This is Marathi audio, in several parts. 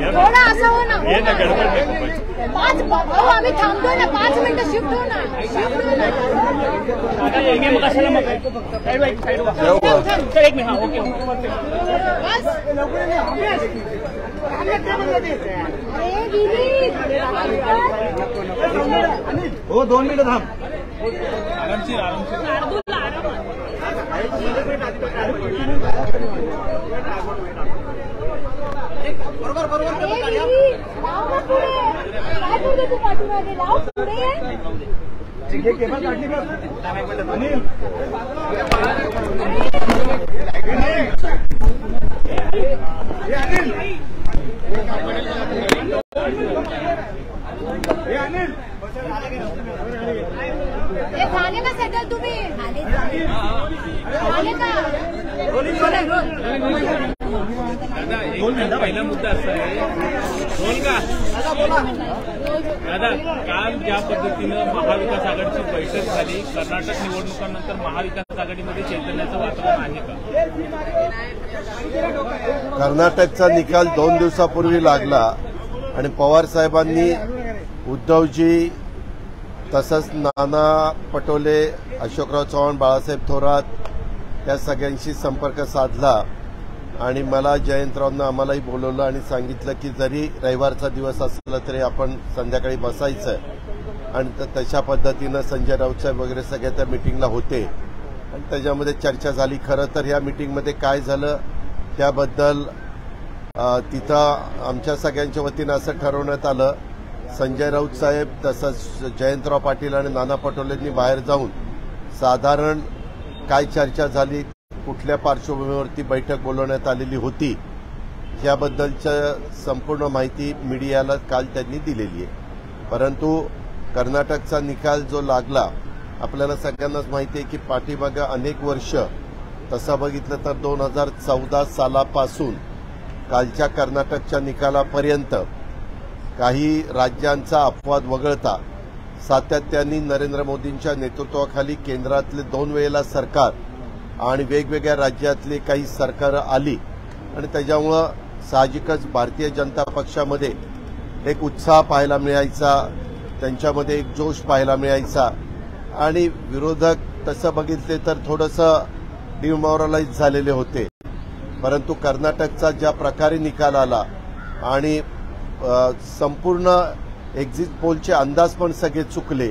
थोडा असं हो ना, आम्ही थांबतोय ना, 5 मिनिटं शिफ्ट हो ना, एक मिनिट. ओके हो 2 मिनिटं थांब. आरामशीर झाले का सेटल तुम्ही? झाले का? पहिला मुद्दा असा आहे, बोल का दादा, काल ज्या पद्धतीनं महाविकास आघाडीची बैठक झाली, कर्नाटक निवडणुकांनंतर महाविकास आघाडीमध्ये चैतन्याचं वातावरण आहे का? कर्नाटकचा निकाल 2 दिवसापूर्वी लागला आणि पवार साहेबांनी उद्धवजी तसंच नाना पटोले, अशोकराव चव्हाण, बाळासाहेब थोरात या सगळ्यांशी संपर्क साधला आणि मला जयंतरावनं आम्हालाही बोलवलं आणि सांगितलं की जरी रविवारचा दिवस असला तरी आपण संध्याकाळी बसायचं आणि तशा पद्धतीनं संजय राऊत साहेब वगैरे सगळे त्या मिटिंगला होते आणि त्याच्यामध्ये चर्चा झाली. खरं तर या मिटिंगमध्ये काय झालं त्याबद्दल तिथं आमच्या सगळ्यांच्या वतीनं असं ठरवण्यात आलं, संजय राऊत साहेब तसंच जयंतराव पाटील आणि नाना पटोलेंनी बाहेर जाऊन साधारण काय चर्चा झाली, कुठल्या पार्श्वभूमीवरती बैठक बोलवण्यात आलेली होती याबद्दलच्या संपूर्ण माहिती मीडियाला काल त्यांनी दिलेली आहे. परंतु कर्नाटकचा निकाल जो लागला आपल्याला सगळ्यांनाच माहिती आहे की पाठीमागे अनेक वर्ष, तसं बघितलं तर 2014 सालापासून कालच्या कर्नाटकच्या निकालापर्यंत काही राज्यांचा अपवाद वगळता सातत्याने नरेंद्र मोदींच्या नेतृत्वाखाली केंद्रातले 2 वेळेला सरकार आणि वेगवेगळ्या राज्यातली काही सरकारं आली आणि त्याच्यामुळं साहजिकच भारतीय जनता पक्षामध्ये एक उत्साह पाहायला मिळायचा, त्यांच्यामध्ये एक जोश पाहायला मिळायचा आणि विरोधक तसं बघितले तर थोडंसं डिमोरलाइज झालेले होते. परंतु कर्नाटकचा ज्या प्रकारे निकाल आला आणि संपूर्ण एक्झिट पोलचे अंदाज पण सगळे चुकले,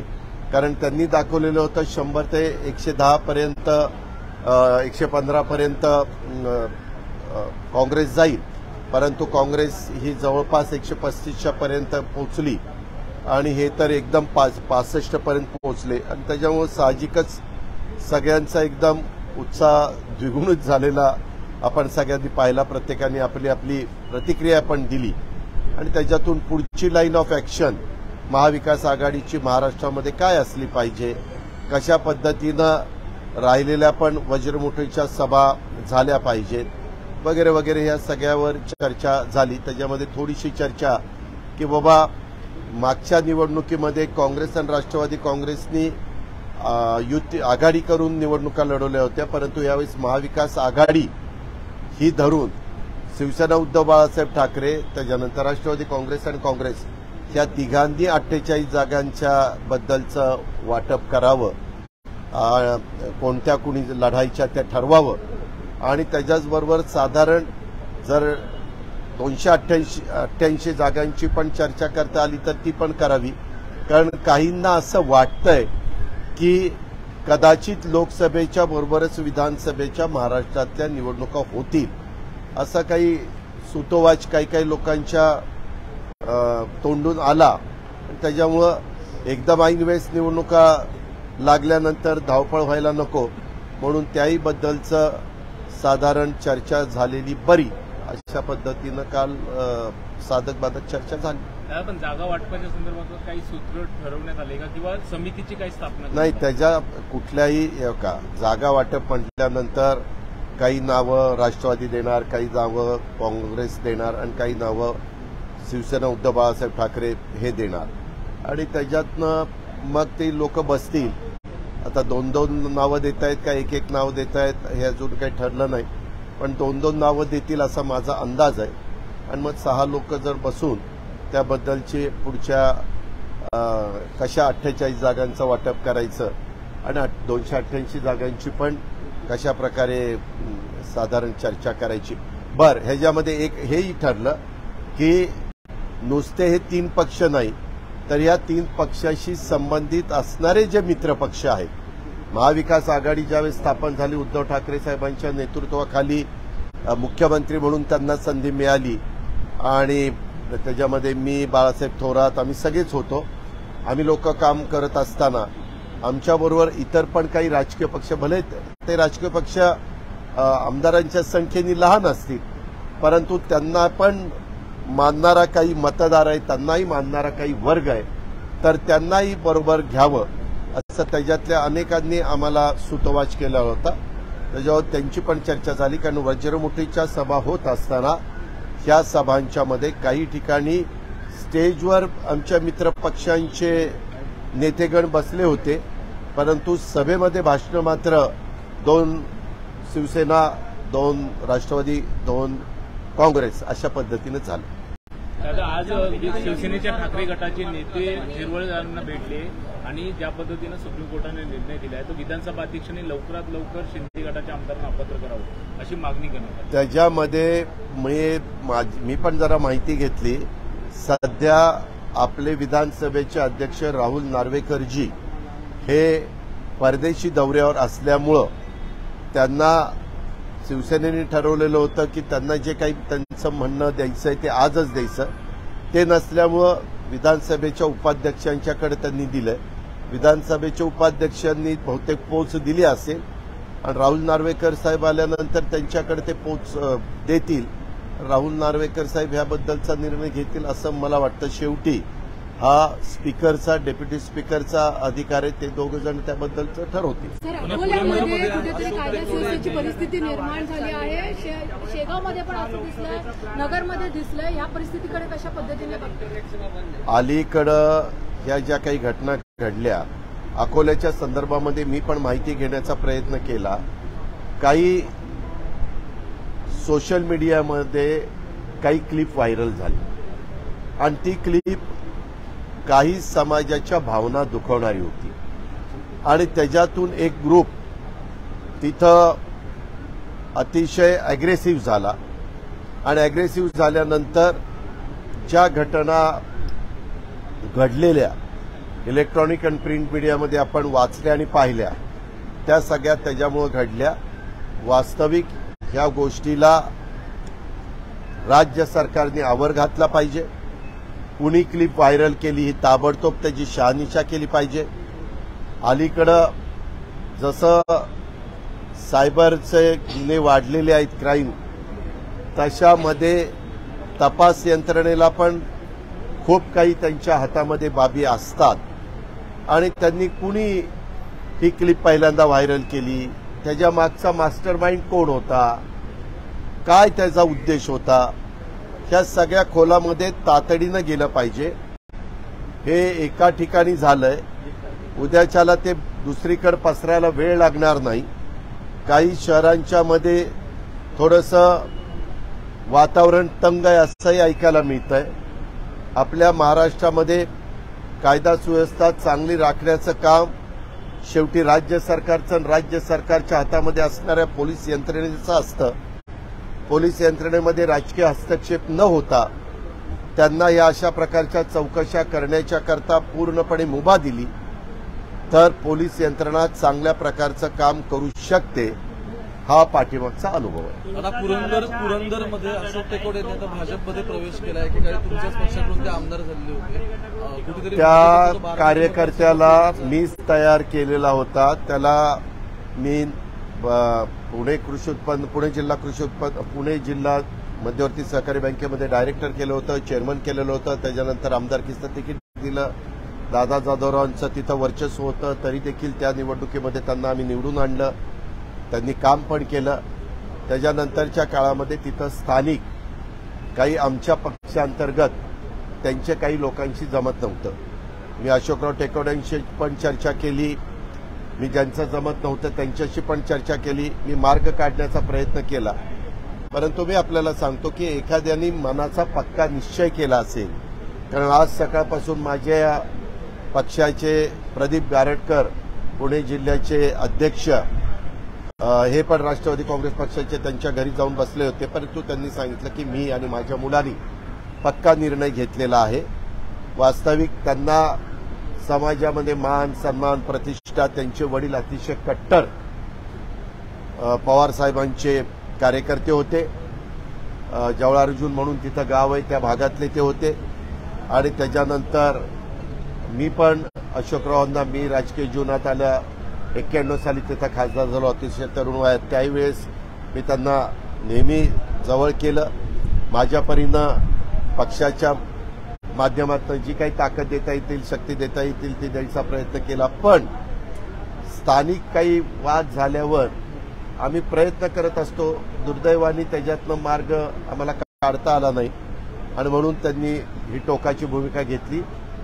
कारण त्यांनी दाखवलेलं होतं 100 ते 110 पर्यंत 115 पर्यंत काँग्रेस जाईल, परंतु काँग्रेस ही जवळपास 135 पर्यंत पोहोचली आणि हे तर एकदम 65 पर्यंत पोहोचले आणि त्याच्यामुळे साहजिकच सगळ्यांचा एकदम उत्साह द्विगुणित झालेला आपण सगळ्यांनी पाहिला. प्रत्येकाने आपली आपली प्रतिक्रिया पण दिली आणि त्याच्यातून पुढची लाईन ऑफ ॲक्शन महाविकास आघाडीची महाराष्ट्रामध्ये काय असली पाहिजे, कशा पद्धतीनं राहिलेल्या पण वज्रमुठीच्या सभा झाल्या पाहिजेत वगैरे वगैरे ह्या सगळ्यावर चर्चा झाली. त्याच्यामध्ये थोडीशी चर्चा की बाबा मागच्या निवडणुकीमध्ये काँग्रेस आणि राष्ट्रवादी काँग्रेसनी युती आघाडी करून निवडणुका लढवल्या होत्या, परंतु यावेळेस महाविकास आघाडी ही धरून शिवसेना उद्धव बाळासाहेब ठाकरे, त्याच्यानंतर राष्ट्रवादी काँग्रेस आणि काँग्रेस या तिघांनी 48 जागांच्या बद्दलचं वाटप करावं, कोणत्या कुणी लढायच्या त्या ठरवावं आणि त्याच्याचबरोबर साधारण जर 288 जागांची पण चर्चा करता आली तर ती पण करावी. कारण काहींना असं वाटतंय की कदाचित लोकसभेच्या बरोबरच विधानसभेच्या महाराष्ट्रातल्या निवडणुका होतील, असं काही सुतोवाच काही लोकांच्या तोंडून आला. त्याच्यामुळं एकदम ऐन वेळेस निवडणुका लागल्यानंतर धावपळ व्हायला नको म्हणून त्याही बद्दलचं साधारण चर्चा झालेली बरी, अशा पद्धतीनं काल साधक बाधक चर्चा झाली. पण जागा वाटपाच्या संदर्भात काही सूत्र ठरवण्यात आले का किंवा समितीची काही स्थापना? नाही, त्याच्या कुठल्याही का जागा वाटप म्हटल्यानंतर काही नावं राष्ट्रवादी देणार, काही नावं काँग्रेस देणार आणि काही नावं शिवसेना उद्धव बाळासाहेब ठाकरे हे देणार आणि त्याच्यातनं मग ते लोक बसतील. आता 2-2 नावं देत आहेत का 1-1 नाव देत आहेत हे अजून काही ठरलं नाही, पण 2-2 नावं देतील असा माझा अंदाज आहे. आणि मग 6 लोक जर बसून त्याबद्दलची पुढच्या कशा 48 जागांचं वाटप करायचं आणि 288 जागांची पण कशा प्रकारे साधारण चर्चा करायची. बरं, ह्याच्यामध्ये एक हेही ठरलं की नुसते हे 3 पक्ष नाही तर या 3 पक्षाशी संबंधित असणारे जे मित्रपक्ष आहेत, महाविकास आघाडी ज्यावेळेस स्थापन झाली उद्धव ठाकरे साहेबांच्या नेतृत्वाखाली मुख्यमंत्री म्हणून त्यांना संधी मिळाली आणि त्याच्यामध्ये मी, बाळासाहेब थोरात, आम्ही सगळेच होतो. आम्ही लोक काम करत असताना आमच्याबरोबर इतर पण काही राजकीय पक्ष, भले ते राजकीय पक्ष आमदारांच्या संख्येने लहान असतील परंतु त्यांना पण मानणारा काही मतदार आहे, त्यांनाही मानणारा काही वर्ग आहे, तर त्यांनाही बरोबर घ्यावं असं त्याच्यातल्या अनेकांनी आम्हाला सूतोवाच केला होता. त्याच्यावर त्यांची पण चर्चा झाली. कारण वज्रमुठीच्या सभा होत असताना ह्या सभांच्या मध्ये काही ठिकाणी स्टेजवर आमच्या मित्रपक्षांचे नेतेगण बसले होते परंतु सभेमध्ये भाषण मात्र 2 शिवसेना, 2 राष्ट्रवादी, 2 काँग्रेस अशा पद्धतीने झालं. दादा, आज शिवसेनेच्या ठाकरे गटाचे नेते झिरवळदारांना भेटले आणि ज्या पद्धतीनं सुप्रीम कोर्टाने निर्णय दिला आहे तो विधानसभा अध्यक्षांनी लवकरात लवकर शिंदे गटाच्या आमदारांना अपात्र करावं अशी मागणी करण्यात आली. त्याच्यामध्ये मी पण जरा माहिती घेतली. सध्या आपले विधानसभेचे अध्यक्ष राहुल नार्वेकरजी हे परदेशी दौऱ्यावर असल्यामुळं त्यांना शिवसेनेने ठरवलेलं होतं की त्यांना जे काही त्यांचं म्हणणं द्यायचं आहे ते आजच द्यायचं. ते नसल्यामुळं विधानसभेच्या उपाध्यक्षांच्याकडे त्यांनी दिलंय. विधानसभेच्या उपाध्यक्षांनी बहुतेक पोच दिली असेल आणि राहुल नार्वेकर साहेब आल्यानंतर त्यांच्याकडे ते पोच देतील. राहुल नार्वेकर साहेब ह्याबद्दलचा निर्णय घेतील असं मला वाटतं. शेवटी हा स्पीकरचा, डेप्युटी स्पीकरचा अधिकार आहे, ते दोघं जण त्याबद्दलचं ठरवतील. अकोल्यामध्ये कुठेतरी कायदा सुव्यवस्थेची परिस्थिती निर्माण झाली आहे. शेगावमध्ये पण असं दिसलंय, नगरमध्ये दिसलंय. ह्या परिस्थितीकडे कशा पद्धतीने बघतो? अलीकडं ह्या ज्या काही घटना घडल्या अकोल्याच्या संदर्भामध्ये मी पण माहिती घेण्याचा प्रयत्न केला. काही सोशल मीडियामध्ये काही क्लिप व्हायरल झाली आणि ती क्लिप काही समाजाच्या भावना दुखवणारी होती आणि त्याच्यातून एक ग्रुप तिथं अतिशय अग्रेसिव्ह झाला आणि अग्रेसिव्ह झाल्यानंतर ज्या घटना घडलेल्या इलेक्ट्रॉनिक आणि प्रिंट मीडियामध्ये आपण वाचल्या आणि पाहिल्या त्या सगळ्या त्याच्यामुळे घडल्या. वास्तविक ह्या गोष्टीला राज्य सरकारने आवर घातला पाहिजे. कुणी क्लिप व्हायरल केली ही ताबडतोब त्याची शहानिशा केली पाहिजे. अलीकडं जसं सायबरचे गुन्हे वाढलेले आहेत, क्राईम, तशामध्ये तपास यंत्रणेला पण खूप काही त्यांच्या हातामध्ये बाबी असतात आणि त्यांनी कुणी ही क्लिप पहिल्यांदा व्हायरल केली, त्याच्या मागचा मास्टर माइंड कोण होता, काय त्याचा उद्देश होता, ह्या सगळ्या खोलामध्ये तातडीनं गेलं पाहिजे. हे एका ठिकाणी झालंय, उद्याच्याला ते दुसरीकडे पसरायला वेळ लागणार नाही. काही शहरांच्या मध्ये थोडंसं वातावरण तंग आहे असंही ऐकायला मिळतंय. आपल्या महाराष्ट्रामध्ये कायदा सुव्यवस्था चांगली राखण्याचं काम शेवटी राज्य सरकारचं आणि राज्य सरकारच्या हातामध्ये असणाऱ्या पोलीस यंत्रणेचं असतं. पोलीस यंत्रणेमध्ये राजकीय हस्तक्षेप न होता त्यांना या अशा प्रकारच्या चौकशा करण्याच्या करता पूर्णपणे मुभा दिली तर पोलीस यंत्रणा चांगल्या प्रकारचं काम करू शकते. हा पाठीमागचा अनुभव आहे. आता पुरंदरमध्ये अशोक टेकोडे यांनी आता भाजपमध्ये प्रवेश केला आहे की काही तुमच्याच पक्षाकडून ते आमदार झालेले होते. कुठेतरी त्या कार्यकर्त्याला मीच तयार केलेला होता. त्याला मी पुणे जिल्हा मध्यवर्ती सहकारी बँकेमध्ये डायरेक्टर केलं होतं, चेअरमन केलेलं होतं. त्याच्यानंतर आमदारकीचं तिकीट दिलं. दादा जाधवरावांचं तिथं वर्चस्व होतं, तरी देखील त्या निवडणुकीमध्ये त्यांना आम्ही निवडून आणलं. त्यांनी काम पण केलं त्याच्यानंतरच्या काळामध्ये तिथं स्थानिक काही आमच्या पक्षांतर्गत त्यांच्या काही लोकांशी जमत नव्हतं. मी अशोकराव टेकोड्यांशी पण चर्चा केली, मी ज्यांचं जमत नव्हतं त्यांच्याशी पण चर्चा केली, मी मार्ग काढण्याचा प्रयत्न केला. परंतु मी आपल्याला सांगतो की एखाद्याने मनाचा पक्का निश्चय केला असेल, कारण आज सकाळपासून माझ्या पक्षाचे प्रदीप गारटकर पुणे जिल्ह्याचे अध्यक्ष हे पण राष्ट्रवादी काँग्रेस पक्षाचे त्यांच्या घरी जाऊन बसले होते. परंतु त्यांनी सांगितलं की मी आणि माझ्या मुलांनी पक्का निर्णय घेतलेला आहे. वास्तविक त्यांना समाजामध्ये मान सन्मान प्रतिष्ठा, त्यांचे वडील अतिशय कट्टर पवार साहेबांचे कार्यकर्ते होते. जवळ अर्जुन म्हणून तिथं गाव आहे त्या भागातले ते होते. आणि त्याच्यानंतर मी पण अशोकरावांना, मी राजकीय जीवनात आल्या 91 साली तिथं खासदार झालो अतिशय तरुण वयात. त्यावेळेस मी त्यांना नेहमी जवळ केलं. माझ्या परीनं पक्षाच्या माध्यमातून जी काही ताकद देता येतील, शक्ती देता येतील ती द्यायचा प्रयत्न केला. पण स्थानिक काही वाद झाल्यावर आम्ही प्रयत्न करत असतो. दुर्दैवाने त्याच्यातनं मार्ग आम्हाला काढता आला नाही आणि म्हणून त्यांनी ही टोकाची भूमिका घेतली.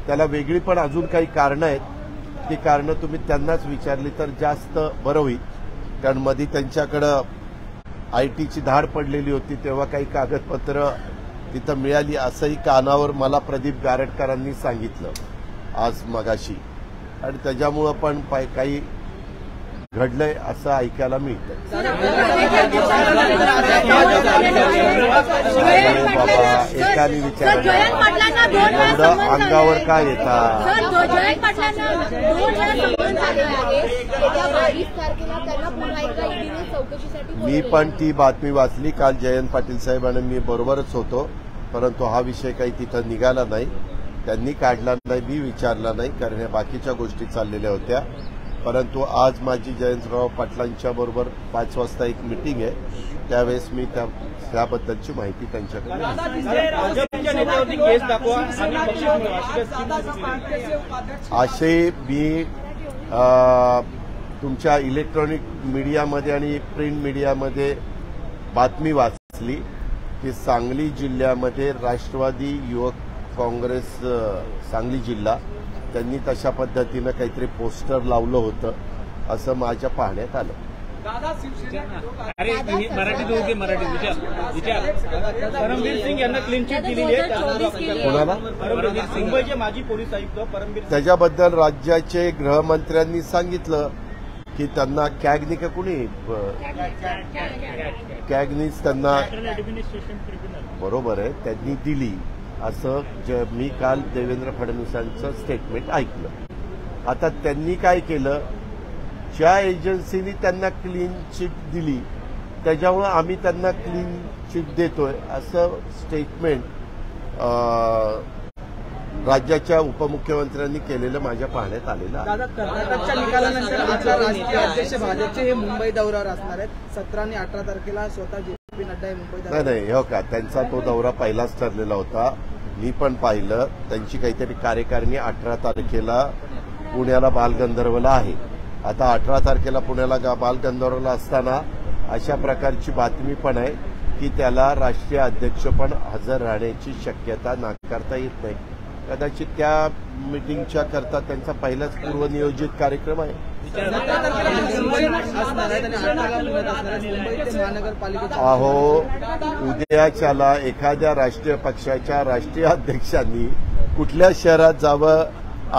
त्याला वेगळी पण अजून काही कारणं आहेत. ती कारणं तुम्ही त्यांनाच विचारली तर जास्त बरं होईल, कारण मध्ये त्यांच्याकडं आयटीची धाड पडलेली होती, तेव्हा काही कागदपत्र तिथं मिळाली असंही कानावर मला प्रदीप गारटकरांनी सांगितलं आज मगाशी. आणि त्याच्यामुळं पण काही घडलंय असं ऐकायला मिळतं. एकाने विचारलं एवढं अंगावर काय येतात. मी पण ती बातमी वाचली काल. जयंत पाटील साहेब आणि मी बरोबरच होतो, परंतु हा विषय काही तिथं निघाला नाही, त्यांनी काढला नाही, मी विचारला नाही, कारण ह्या बाकीच्या गोष्टी चाललेल्या होत्या. परंतु आज माझी जयंतराव पाटलांच्या बरोबर 5 वाजता एक मीटिंग आहे, त्यावेळेस मी त्याबद्दलची माहिती त्यांच्याकडे. असे मी तुमच्या इलेक्ट्रॉनिक मीडियामध्ये आणि प्रिंट मीडियामध्ये बातमी वाचली की सांगली जिल्ह्यामध्ये राष्ट्रवादी युवक काँग्रेस सांगली जिल्हा त्यांनी तशा पद्धतीनं काहीतरी पोस्टर लावलं होतं असं माझ्या पाहण्यात आलं. परमवीर सिंग यांना क्लीन चिट दिलेली आहे. कोणाला? मुंबईचे माजी पोलीस आयुक्त परमवीर. त्याच्याबद्दल राज्याचे गृहमंत्र्यांनी सांगितलं की त्यांना कॅगनी का कुणी कॅगनीच त्यांना बरोबर आहे त्यांनी दिली असं मी काल देवेंद्र फडणवीसांचं स्टेटमेंट ऐकलं. आता त्यांनी काय केलं, ज्या एजन्सीनी त्यांना क्लीन चिट दिली त्याच्यामुळे आम्ही त्यांना क्लीन चिट देतोय असं स्टेटमेंट राज्याच्या उपमुख्यमंत्र्यांनी केलेलं माझ्या पाहण्यात आलेलं आहे. दादा, कर्नाटकच्या निकालानंतर आता राष्ट्रीय अध्यक्ष भाजपचे हे मुंबई दौऱ्यावर असणार आहेत. 17 आणि 18 तारखेला स्वतः जे.पी. नड्डा हे मुंबई नाही हो का, त्यांचा तो दौरा पहिलाच ठरलेला होता. मी पण पाहिलं त्यांची काहीतरी कार्यकारिणी 18 तारखेला पुण्याला बालगंधर्वला आहे. आता 18 तारखेला पुण्याला बालगंधर्वला असताना अशा प्रकारची बातमी पण आहे की त्याला राष्ट्रीय अध्यक्ष पण हजर राहण्याची शक्यता नाकारता येत नाही. कदाचित त्या मीटिंगच्या करता त्यांचा पहिलाच पूर्वनियोजित कार्यक्रम आहे. अहो, उद्याच्याला एखाद्या राष्ट्रीय पक्षाच्या राष्ट्रीय अध्यक्षांनी कुठल्या शहरात जावं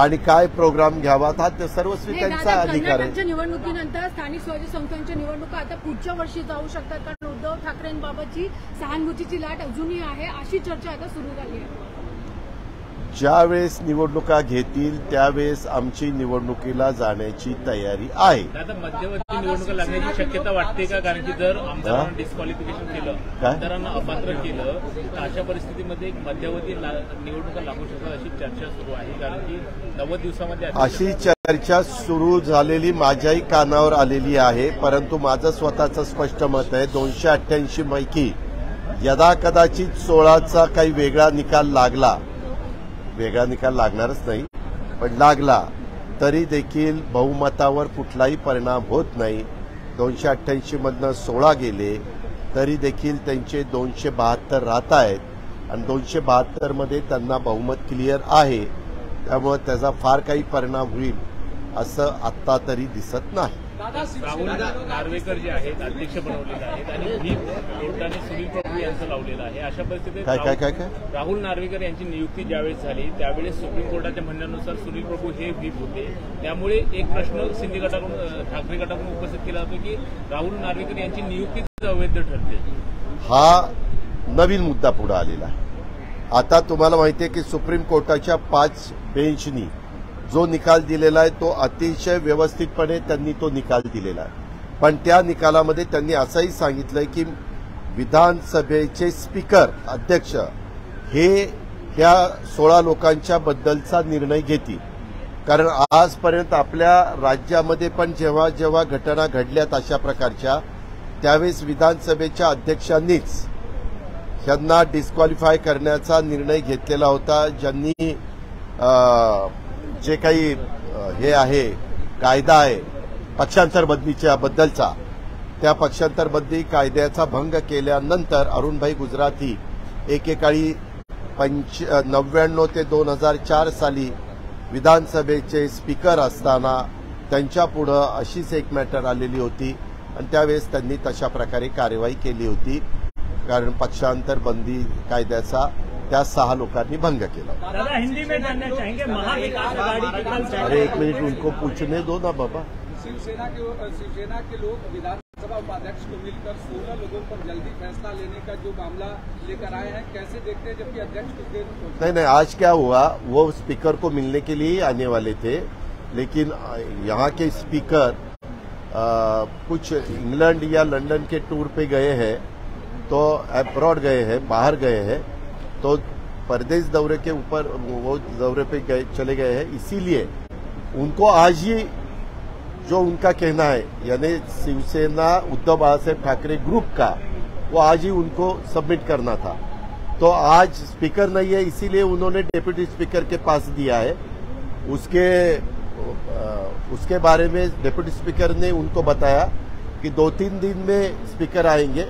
आणि काय प्रोग्राम घ्यावा हा सर्वस्वी त्यांचा अधिकार आहे. कर्नाटकच्या निवडणुकीनंतर स्थानिक स्वराज्य संस्थांच्या निवडणुका आता पुढच्या वर्षी जाऊ शकतात, कारण उद्धव ठाकरेंबाबतची सहानुभूतीची लाट अजूनही आहे अशी चर्चा आता सुरू झाली आहे. ज्यावेळेस निवडणुका घेतील त्यावेळेस आमची निवडणुकीला जाण्याची तयारी आहे. आता मध्यवर्ती निवडणुका लागण्याची शक्यता वाटते का? कारण की जर आमदारांना डिस्क्वालिफिकेशन केलं, आमदारांना अपात्र केलं तर अशा परिस्थितीमध्ये एक मध्यवर्ती निवडणुका लागू शकतात अशी चर्चा सुरू आहे. कारण की 90 दिवसामध्ये अशी चर्चा सुरू झालेली माझ्याही कानावर आलेली आहे. परंतु माझं स्वतःचं स्पष्ट मत आहे 288 पैकी यदाकदाचित 16चा काही वेगळा निकाल लागला, वेगळा निकाल लागणारच नाही पण लागला तरी देखील बहुमतावर कुठलाही परिणाम होत नाही. 288 मधनं 16 गेले तरी देखील त्यांचे 272 राहत आहेत आणि 272 मध्ये त्यांना बहुमत क्लिअर आहे. त्यामुळे त्याचा फार काही परिणाम होईल असं आत्ता तरी दिसत नाही. राहुल नार्वेकर जे आहेत अध्यक्ष बनवलेले आहेत आणि व्हीप कोर्टाने सुनील प्रभू यांचं लावलेलं आहे. अशा परिस्थितीत काय राहुल नार्वेकर यांची नियुक्ती ज्यावेळेस झाली त्यावेळेस सुप्रीम कोर्टाच्या म्हणण्यानुसार सुनील प्रभू हे व्हीप होते. त्यामुळे एक प्रश्न शिंदे गटाकडून ठाकरे गटाकडून उपस्थित केला जातो की राहुल नार्वेकर यांची नियुक्ती अवैध ठरते. हा नवीन मुद्दा पुढे आलेला आहे. आता तुम्हाला माहिती आहे की सुप्रीम कोर्टाच्या 5 बेंचनी जो निकाल दिलेला आहे तो अतिशय व्यवस्थितपणे त्यांनी तो निकाल दिलेला आहे. पण त्या निकालामध्ये त्यांनी असंही सांगितलंय की विधानसभेचे स्पीकर अध्यक्ष हे ह्या 16 लोकांच्या बद्दलचा निर्णय घेतील. कारण आजपर्यंत आपल्या राज्यामध्ये पण जेव्हा जेव्हा घटना घडल्यात अशा प्रकारच्या त्यावेळेस विधानसभेच्या अध्यक्षांनीच यांना डिस्क्वालिफाय करण्याचा निर्णय घेतलेला होता. ज्यांनी जे काही हे आहे कायदा आहे पक्षांतर बदलीच्या बद्दलचा त्या पक्षांतर बदली कायद्याचा भंग केल्यानंतर अरुणभाई गुजराती एकेकाळी 99 ते 2004 साली विधानसभेचे स्पीकर असताना त्यांच्यापुढं अशीच एक मॅटर आलेली होती आणि त्यावेळेस त्यांनी तशा प्रकारे कार्यवाही केली होती. कारण पक्षांतर बंदी कायद्याचा त्या 6 लोकांनी भंग केला. हिंदी में जानना चाहेंगे महाविकास आघाड़ी की कल। अरे एक मिनट उनको पूछने दो ना बाबा. शिवसेना के लोग विधानसभा उपाध्यक्ष को मिलकर 16 लोगों पर जल्दी फैसला लेने का जो मामला लेकर आए हैं कैसे देखते हैं जबकि अध्यक्ष कुछ देर नहीं आज क्या हुआ वो स्पीकर को मिलने के लिए ही आने वाले थे लेकिन यहाँ के स्पीकर कुछ इंग्लैंड या लंदन के टूर पे गए हैं तो अब्रॉड गए हैं बाहर गए हैं तो परदेश दौरे के ऊपर वो दौरे पे चले गए हैं. इसीलिए उनको आज ही जो उनका कहना है यानी शिवसेना उद्धव बाळासाहेब ठाकरे ग्रुप का वो आज ही उनको सबमिट करना था. तो आज स्पीकर नहीं है इसीलिए उन्होंने डेप्यूटी स्पीकर के पास दिया है. उसके बारे में डेप्यूटी स्पीकर ने उनको बताया कि 2-3 दिन में स्पीकर आएंगे.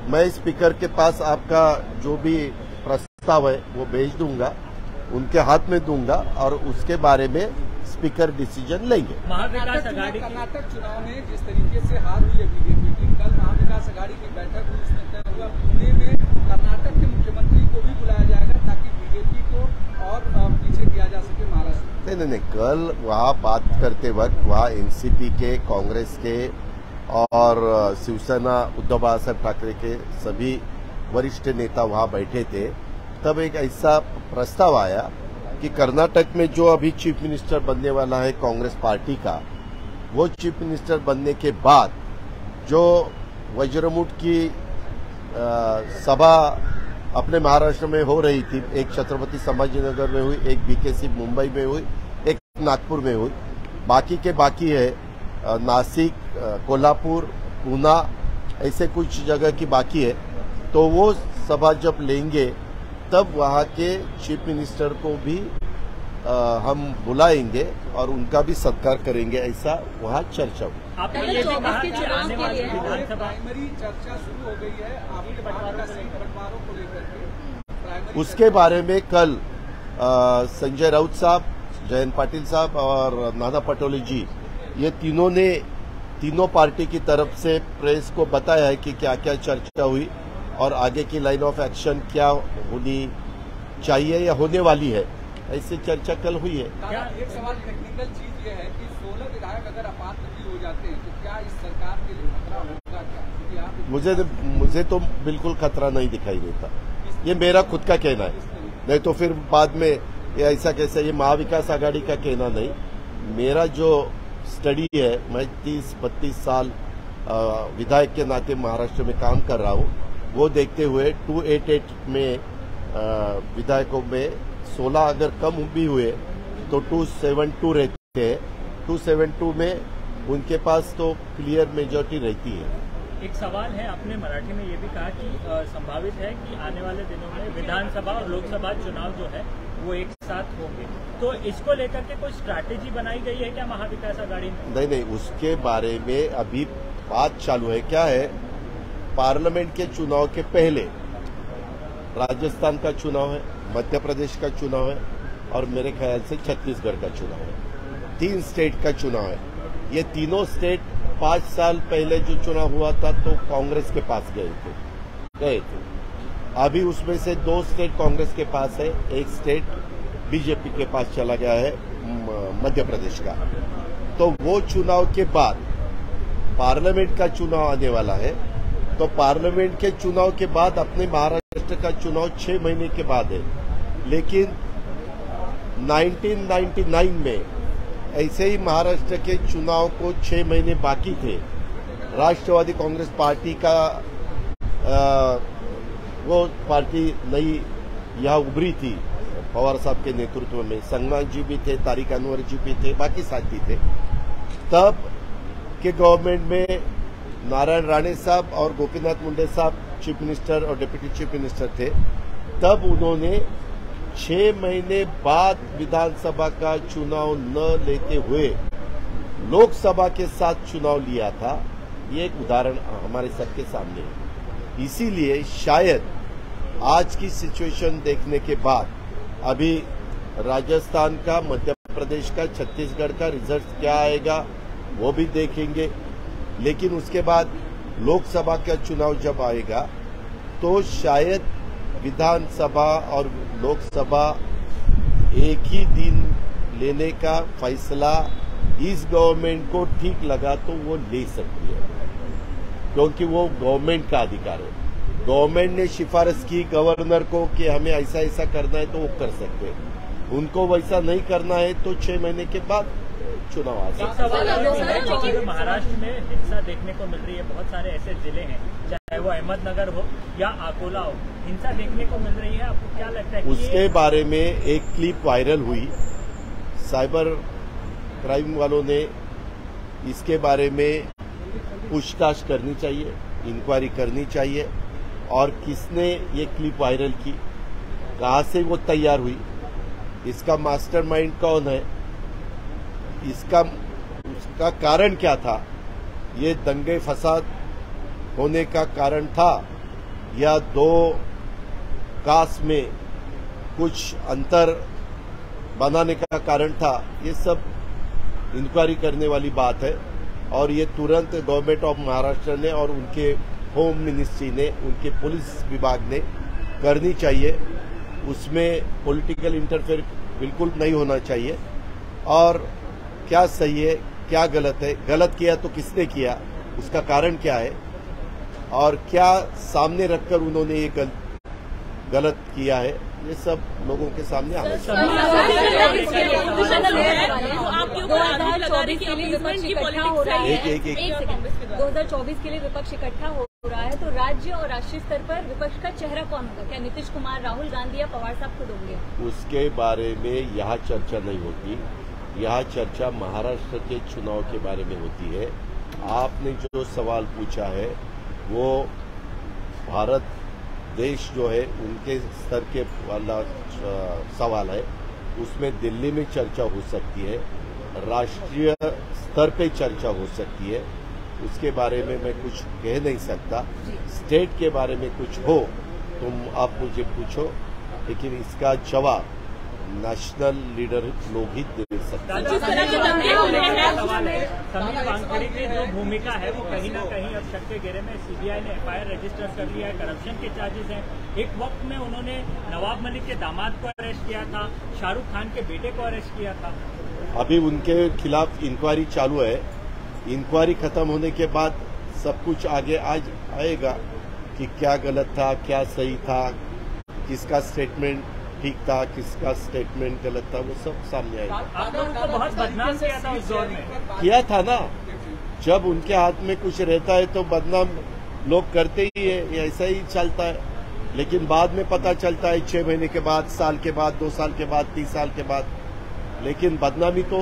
मैं स्पीकर के पास आपका जो भी प्रस्ताव है वो भेज दूंगा उनके हाथ में दूंगा और उसके बारे में स्पीकर डिसीजन लेंगे. महाविकास आघाड़ी कर्नाटक चुनाव में जिस तरीके से हार हुई है बीजेपी की कल महाविकास आघाड़ी की बैठक हुई उसमें तय हुआ पुणे में कर्नाटक के मुख्यमंत्री को भी बुलाया जाएगा ताकि बीजेपी को और पीछे किया जा सके महाराष्ट्र. नहीं कल वहाँ बात करते वक्त वहाँ एनसीपी के कांग्रेस के और शिवसेना उद्धव बाळासाहेब ठाकरे के सभी वरिष्ठ नेता वहां बैठे थे. तब एक ऐसा प्रस्ताव आया कि कर्नाटक में जो अभी चीफ मिनिस्टर बनने वाला है कांग्रेस पार्टी का वो चीफ मिनिस्टर बनने के बाद जो वज्रमुठ की सभा अपने महाराष्ट्र में हो रही थी एक छत्रपति संभाजीनगर में हुई एक बीकेसी मुंबई में हुई एक नागपुर में हुई बाकी के बाकी है नासिक कोल्हापुर पूना ऐसे कुछ जगह की बाकी है. तो वो सभा जब लेंगे तब वहाँ के चीफ मिनिस्टर को भी हम बुलाएंगे और उनका भी सत्कार करेंगे ऐसा वहाँ चर्चा हुई. आपने ये भी कहा कि आने वाली विधानसभा प्राइमरी चर्चा शुरू हो गई है आपके बंटवारों को लेकर उसके बारे में कल संजय राउत साहब जयंत पाटिल साहब और नाना पटोले जी ये तीनों पार्टी की तरफ से प्रेस को बताया है कि क्या क्या चर्चा हुई और आगे की लाइन ऑफ एक्शन क्या होनी चाहिए या होने वाली है ऐसी चर्चा कल हुई है. एक सवाल टेक्निकल चीज ये है कि 16 विधायक अगर अपात्र भी हो जाते हैं तो क्या इस सरकार के लिए खतरा होगा क्या? मुझे तो बिल्कुल खतरा नहीं दिखाई देता. ये मेरा खुद का कहना है. नहीं तो फिर बाद में ये ऐसा कैसे ये महाविकास आघाड़ी का कहना नहीं. मेरा जो स्टडी है मैं 30-32 साल विधायक के नाते महाराष्ट्र में काम कर रहा हूँ. वो देखते हुए 288 में विधायकों में 16 अगर कम भी हुए तो 272 रहते हैं. 272 में उनके पास तो क्लियर मेजॉरिटी रहती है. एक सवाल है आपने मराठी में ये भी कहा कि संभावित है कि आने वाले दिनों में विधानसभा और लोकसभा चुनाव जो है वो एक साथ होंगे. तो इसको लेकर के कोई स्ट्रैटेजी बनाई गई है क्या महाविकास आघाड़ी में? नहीं उसके बारे में अभी बात चालू है. क्या है पार्लियामेंट के चुनाव के पहले राजस्थान का चुनाव है, मध्य प्रदेश का चुनाव है और मेरे ख्याल से छत्तीसगढ़ का चुनाव है। 3 स्टेट का चुनाव है। ये तीनों स्टेट 5 साल पहले जो चुनाव हुआ था तो कांग्रेस के पास गए थे। अभी उसमें से 2 स्टेट कांग्रेस के पास है, 1 स्टेट बीजेपी के पास चला गया है, मध्य प्रदेश का। तो वो चुनाव के बाद पार्लियामेंट का चुनाव आने वाला है। तो पार्लियामेंट के चुनाव के बाद अपने महाराष्ट्र का चुनाव 6 महीने के बाद है। लेकिन 1999 में ऐसे ही महाराष्ट्र के चुनाव को 6 महीने बाकी थे, राष्ट्रवादी कांग्रेस पार्टी का वो पार्टी नई यहाँ उभरी थी पवार साहब के नेतृत्व में। संगनाथ जी भी थे, तारिक अनवर जी भी थे, बाकी साथी थे। तब के गवर्नमेंट में नारायण राणे साहब और गोपीनाथ मुंडे साहब चीफ मिनिस्टर और डिप्टी चीफ मिनिस्टर थे। तब उन्होंने 6 महीने बाद विधानसभा का चुनाव न लेते हुए लोकसभा के साथ चुनाव लिया था। ये एक उदाहरण हमारे सबके सामने है। इसीलिए शायद आज की सिचुएशन देखने के बाद अभी राजस्थान का, मध्य प्रदेश का, छत्तीसगढ़ का रिजल्ट क्या आएगा वो भी देखेंगे। लेकिन उसके बाद लोकसभा का चुनाव जब आएगा तो शायद विधानसभा और लोकसभा एक ही दिन लेने का फैसला इस गवर्नमेंट को ठीक लगा तो वो ले सकती है, क्योंकि वो गवर्नमेंट का अधिकार है। गवर्नमेंट ने सिफारिश की गवर्नर को कि हमें ऐसा ऐसा करना है तो वो कर सकते हैं। उनको वैसा नहीं करना है तो 6 महीने के बाद चुनाव आ सकता है। महाराष्ट्र में हिंसा देखने को मिल रही है, बहुत सारे ऐसे जिले हैं, चाहे वो अहमदनगर हो या अकोला हो, हिंसा देखने को मिल रही है। आपको क्या लगता है कि उसके बारे में एक क्लिप वायरल हुई, साइबर क्राइम वालों ने इसके बारे में पूछताछ करनी चाहिए, इंक्वायरी करनी चाहिए। और किसने ये क्लिप वायरल की, कहां से वो तैयार हुई, इसका मास्टरमाइंड कौन है, उसका कारण क्या था, ये दंगे फसाद होने का कारण था या 2 कास्ट में कुछ अंतर बनाने का कारण था, ये सब इंक्वायरी करने वाली बात है। और ये तुरंत गवर्नमेंट ऑफ महाराष्ट्र ने और उनके होम मिनिस्ट्री ने, उनके पुलिस विभाग ने करनी चाहिए। उसमें पॉलिटिकल इंटरफेयर बिल्कुल नहीं होना चाहिए। और क्या सही है, क्या गलत है, गलत किया तो किसने किया, उसका कारण क्या है और क्या सामने रखकर उन्होंने ये गलत किया है, ये सब लोगों के सामने आना चाहिए। 2024 के लिए विपक्ष इकट्ठा हो रहा है तो राज्य और राष्ट्रीय स्तर पर विपक्ष का चेहरा कौन होगा? क्या नीतीश कुमार, राहुल गांधी या पवार साहब खुद होंगे? उसके बारे में यहाँ चर्चा नहीं होती। यहाँ चर्चा महाराष्ट्र के चुनाव के बारे में होती है। आपने जो सवाल पूछा है वो भारत देश जो है उनके स्तर के वाला सवाल है। उसमें दिल्ली में चर्चा हो सकती है, राष्ट्रीय स्तर पे चर्चा हो सकती है। उसके बारे में मैं कुछ कह नहीं सकता। स्टेट के बारे में कुछ हो आप मुझे पूछो, लेकिन इसका जवाब नेशनल लीडर लोग ही दे सकते हैं। समीर वानखेड़े की जो भूमिका है वो कहीं ना कहीं अब शक के घेरे में। सीबीआई ने एफआईआर रजिस्टर कर लिया है, करप्शन के चार्जेस हैं। एक वक्त में उन्होंने नवाब मलिक के दामाद को अरेस्ट किया था, शाहरुख खान के बेटे को अरेस्ट किया था। अभी उनके खिलाफ इंक्वायरी चालू है। इंक्वायरी खत्म होने के बाद सब कुछ आगे आएगा कि क्या गलत था, क्या सही था, किसका स्टेटमेंट ठीक था, किसका स्टेटमेंट गलत था, वो सब सामने आएगा। आप लोगों को बहुत बदनाम किया था उस दौर में। किया था ना, जब उनके हाथ में कुछ रहता है तो बदनाम लोग करते ही है, ये ऐसा ही चलता है। लेकिन बाद में पता चलता है 6 महीने के बाद, साल के बाद, 2 साल के बाद, 3 साल के बाद। लेकिन बदनामी तो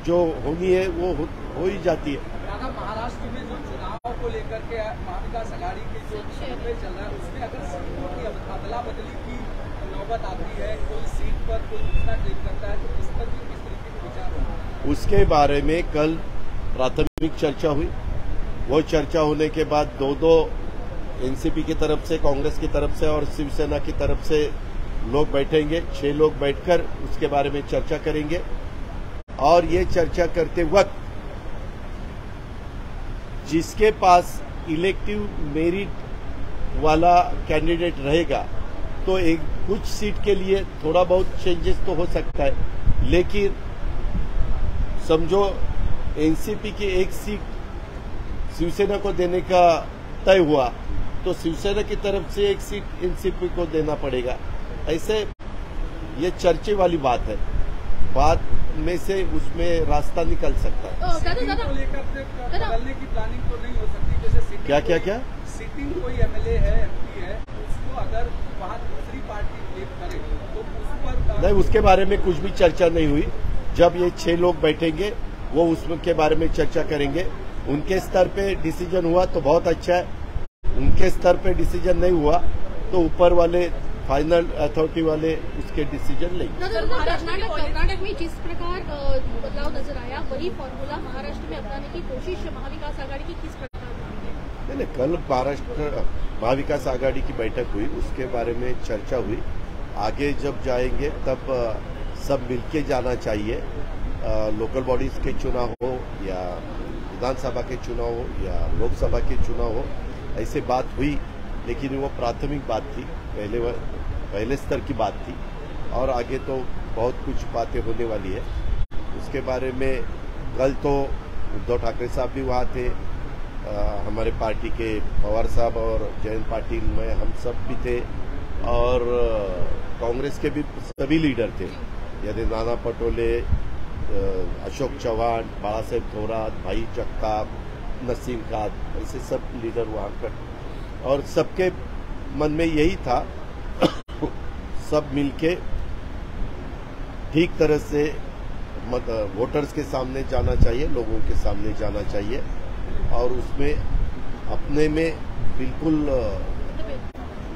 जो होनी है वो हो ही जाती है। महाराष्ट्र में जो चुनाव को लेकर के महाविकास आघाड़ी के जो सर्वे चल रहा है उसमें अगर सीटों की अदला बदली की नौबत आती है, कोई सीट पर कोई दूसरा क्लेम करता है, तो इस पर भी किस तरीके का विचार होगा? उसके बारे में कल प्राथमिक चर्चा हुई। वो चर्चा होने के बाद 2-2 एनसीपी की तरफ से, कांग्रेस की तरफ से और शिवसेना की तरफ से लोग बैठेंगे। 6 लोग बैठकर उसके बारे में चर्चा करेंगे और ये चर्चा करते वक्त जिसके पास इलेक्टिव मेरिट वाला कैंडिडेट रहेगा तो एक कुछ सीट के लिए थोड़ा बहुत चेंजेस तो हो सकता है, लेकिन समझो एनसीपी की एक सीट शिवसेना को देने का तय हुआ तो शिवसेना की तरफ से एक सीट एनसीपी को देना पड़ेगा। ऐसे ये चर्चे वाली बात है, बाद में से उसमें रास्ता निकल सकता है। सीटिंग को लेकर बदलने की प्लानिंग तो नहीं हो सकती? जैसे सीटिंग क्या सीटिंग कोई एमएलए है, एमपी है, उसको अगर वहाँ दूसरी पार्टी फ्लिप करे तो उस पर नहीं, उसके बारे में कुछ भी चर्चा नहीं हुई। जब ये 6 लोग बैठेंगे वो उसके बारे में चर्चा करेंगे। उनके स्तर पे डिसीजन हुआ तो बहुत अच्छा है, उनके स्तर पे डिसीजन नहीं हुआ तो ऊपर वाले फाइनल अथॉरिटी वाले उसके डिसीजन लेंगे। कर्नाटक में जिस प्रकार बदलाव नजर आया वही फॉर्मूला महाराष्ट्र में अपनाने की कोशिश महाविकास आघाड़ी की किस प्रकार? नहीं, कल महाराष्ट्र महाविकास आघाड़ी की बैठक हुई, उसके बारे में चर्चा हुई। आगे जब जाएंगे तब सब मिलके जाना चाहिए। लोकल बॉडीज के चुनाव हो या विधानसभा के चुनाव हो या लोकसभा के चुनाव हो, ऐसे बात हुई, लेकिन वो प्राथमिक बात थी, पहले स्तर की बात थी और आगे तो बहुत कुछ बातें होने वाली है। उसके बारे में कल तो उद्धव ठाकरे साहब भी वहाँ थे, हमारे पार्टी के पवार साहब और जयंत पाटिल में हम सब भी थे और कांग्रेस के भी सभी लीडर थे, यदि नाना पटोले, अशोक चौहान, बाला साहेब थोरात, भाई जगताप, नसीम खान, ऐसे सब लीडर वहाँ पर, और सबके मन में यही था सब मिलके ठीक तरह से वोटर्स के सामने जाना चाहिए, लोगों के सामने जाना चाहिए और उसमें अपने में बिल्कुल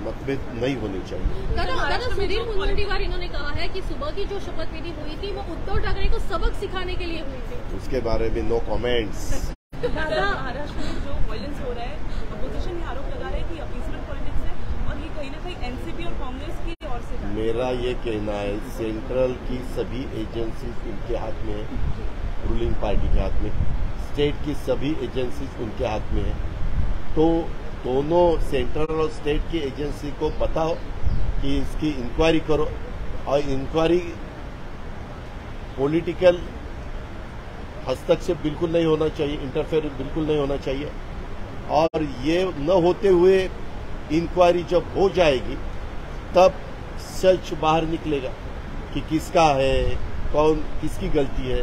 मतभेद नहीं होनी चाहिए। दादा सुधीर मुनगंटीवार इन्होंने कहा है कि सुबह की जो शपथ विधि हुई थी वो उद्धव ठाकरे को सबक सिखाने के लिए हुई थी। उसके बारे में नो कमेंट्स। दादा महाराष्ट्र में जो वायलेंस हो रहा है, अपोजिशन ये आरोप लगा रहे हैं कि अपीसमेंट पॉलिटिक्स है और ये कहीं ना कहीं एनसीपी और कांग्रेस की ओर से। मेरा ये कहना है सेंट्रल की सभी एजेंसीज उनके हाथ में है, रूलिंग पार्टी के हाथ में, स्टेट की सभी एजेंसीज उनके हाथ में है, तो दोनों सेंट्रल और स्टेट की एजेंसी को बताओ कि इसकी इंक्वायरी करो और इंक्वायरी पॉलिटिकल हस्तक्षेप बिल्कुल नहीं होना चाहिए, इंटरफेयर बिल्कुल नहीं होना चाहिए और ये न होते हुए इंक्वायरी जब हो जाएगी तब सच बाहर निकलेगा कि किसका है, कौन किसकी गलती है।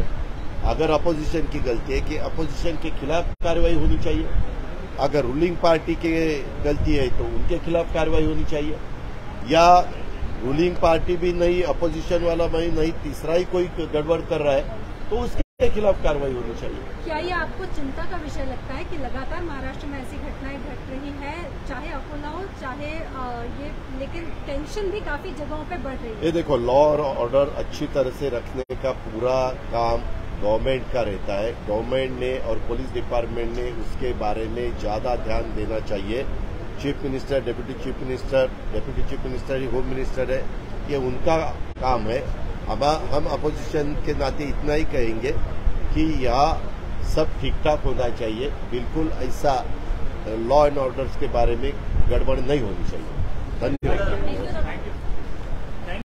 अगर अपोजिशन की गलती है कि अपोजिशन के खिलाफ कार्रवाई होनी चाहिए, अगर रूलिंग पार्टी की गलती है तो उनके खिलाफ कार्रवाई होनी चाहिए, या रूलिंग पार्टी भी नहीं, अपोजिशन वाला भी नहीं, तीसरा ही कोई गड़बड़ कर रहा है तो उसके खिलाफ कार्रवाई होनी चाहिए। क्या ये आपको चिंता का विषय लगता है कि लगातार महाराष्ट्र में ऐसी घटनाएं घट रही हैं, चाहे अकोला हो चाहे ये, लेकिन टेंशन भी काफी जगहों पे बढ़ रही है? ये देखो, लॉ और ऑर्डर अच्छी तरह से रखने का पूरा काम गवर्नमेंट का रहता है। गवर्नमेंट ने और पुलिस डिपार्टमेंट ने उसके बारे में ज्यादा ध्यान देना चाहिए। Chief minister, deputy chief minister ही होम मिनिस्टर है, ये उनका काम है। हम अपोजिशन के नाते इतना ही कहेंगे कि यहाँ सब ठीक ठाक होना चाहिए, बिल्कुल ऐसा लॉ एंड ऑर्डर्स के बारे में गड़बड़ नहीं होनी चाहिए। धन्यवाद।